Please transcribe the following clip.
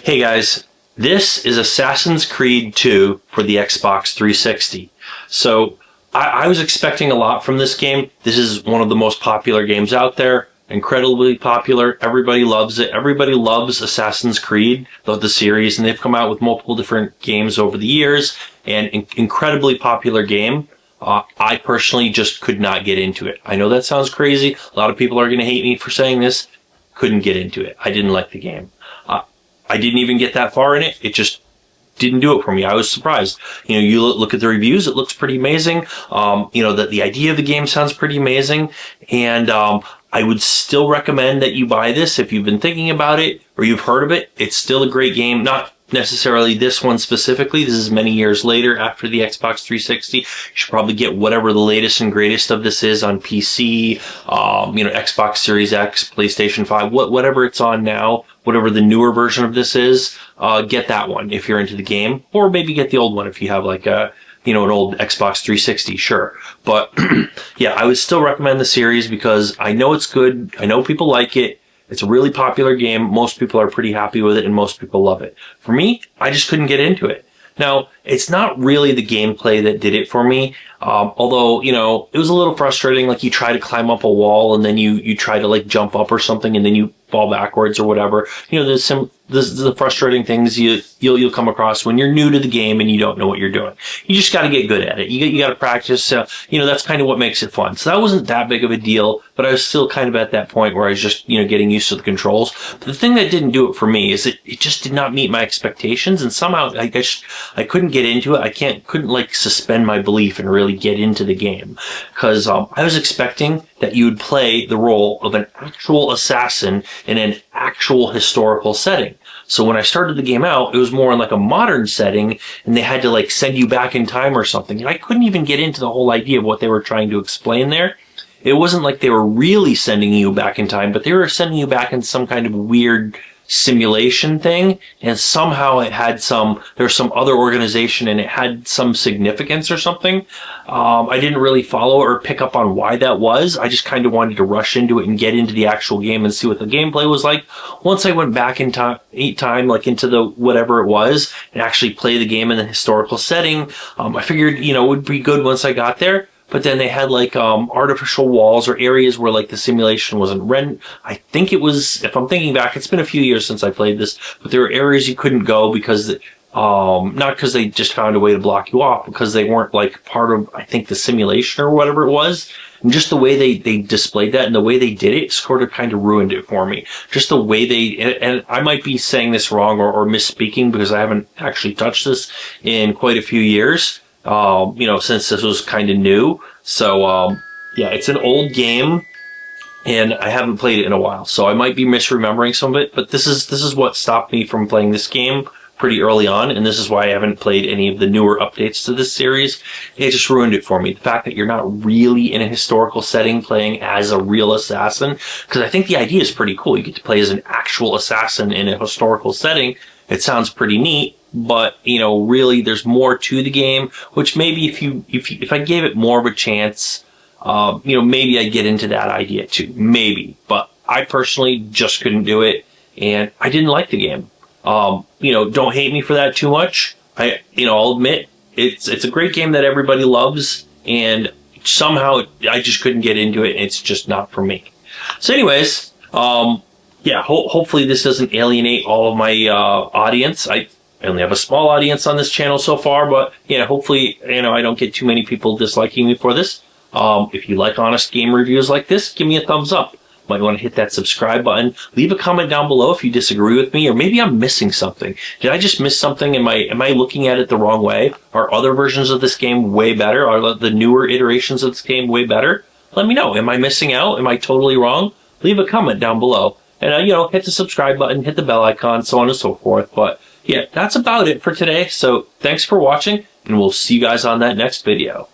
Hey guys, this is Assassin's Creed 2 for the Xbox 360. So I was expecting a lot from this game. This is one of the most popular games out there, incredibly popular. Everybody loves it. Everybody loves Assassin's Creed, the series, and they've come out with multiple different games over the years, and incredibly popular game. I personally just could not get into it. I know that sounds crazy. A lot of people are going to hate me for saying this. Couldn't get into it. I didn't like the game. I didn't even get that far in it. It just didn't do it for me. I was surprised. You know, you look at the reviews, it looks pretty amazing. You know, the idea of the game sounds pretty amazing. And I would still recommend that you buy this if you've been thinking about it or you've heard of it. It's still a great game. Not necessarily this one specifically. This is many years later after the Xbox 360. You should probably get whatever the latest and greatest of this is on PC, you know, Xbox Series X, PlayStation 5, whatever it's on now, whatever the newer version of this is, get that one if you're into the game, or maybe get the old one if you have like a, you know, an old Xbox 360, sure. But yeah, I would still recommend the series because I know it's good. I know people like it. It's a really popular game. Most people are pretty happy with it and most people love it. For me, I just couldn't get into it. Now, it's not really the gameplay that did it for me. Although, you know, it was a little frustrating. Like you try to climb up a wall and then you try to like jump up or something and then you fall backwards or whatever. You know, there's the frustrating things you'll come across when you're new to the game and you don't know what you're doing. You just got to get good at it. You got to practice. You know, that's kind of what makes it fun. So that wasn't that big of a deal, but I was still kind of at that point where I was just, you know, getting used to the controls. But the thing that didn't do it for me is it just did not meet my expectations, and somehow I couldn't get into it. I couldn't like suspend my belief and really get into the game because I was expecting that you would play the role of an actual assassin in an actual historical setting. So when I started the game out, it was more in like a modern setting and they had to like send you back in time or something. And I couldn't even get into the whole idea of what they were trying to explain there. It wasn't like they were really sending you back in time, but they were sending you back in some kind of weird simulation thing, and somehow it had there's some other organization and it had some significance or something. I didn't really follow or pick up on why that was. I just kind of wanted to rush into it and get into the actual game and see what the gameplay was like. Once I went back in time, like into the whatever it was, and actually play the game in the historical setting, I figured, you know, it would be good once I got there. But then they had like artificial walls or areas where like the simulation wasn't I think it was, if I'm thinking back, it's been a few years since I played this, but there were areas you couldn't go because, not because they just found a way to block you off, because they weren't like part of, I think, the simulation or whatever it was. And just the way they displayed that and the way they did it sort of kind of ruined it for me. Just the way and I might be saying this wrong or misspeaking because I haven't actually touched this in quite a few years. You know, since this was kind of new. So, yeah, it's an old game and I haven't played it in a while. So I might be misremembering some of it, but this is what stopped me from playing this game pretty early on. And this is why I haven't played any of the newer updates to this series. It just ruined it for me. The fact that you're not really in a historical setting playing as a real assassin, because I think the idea is pretty cool. You get to play as an actual assassin in a historical setting. It sounds pretty neat. But, you know, really there's more to the game, which maybe if I gave it more of a chance, you know, maybe I'd get into that idea too. Maybe. But I personally just couldn't do it and I didn't like the game. You know, don't hate me for that too much. You know, I'll admit it's a great game that everybody loves and somehow I just couldn't get into it. It's just not for me. So anyways, yeah, hopefully this doesn't alienate all of my, audience. I only have a small audience on this channel so far, but yeah, hopefully, you know, I don't get too many people disliking me for this. If you like honest game reviews like this, give me a thumbs up. Might want to hit that subscribe button. Leave a comment down below if you disagree with me, or maybe I'm missing something. Did I just miss something? Am I looking at it the wrong way? Are other versions of this game way better? Are the newer iterations of this game way better? Let me know. Am I missing out? Am I totally wrong? Leave a comment down below. And, you know, hit the subscribe button, hit the bell icon, so on and so forth. But yeah, that's about it for today. So thanks for watching, and we'll see you guys on that next video.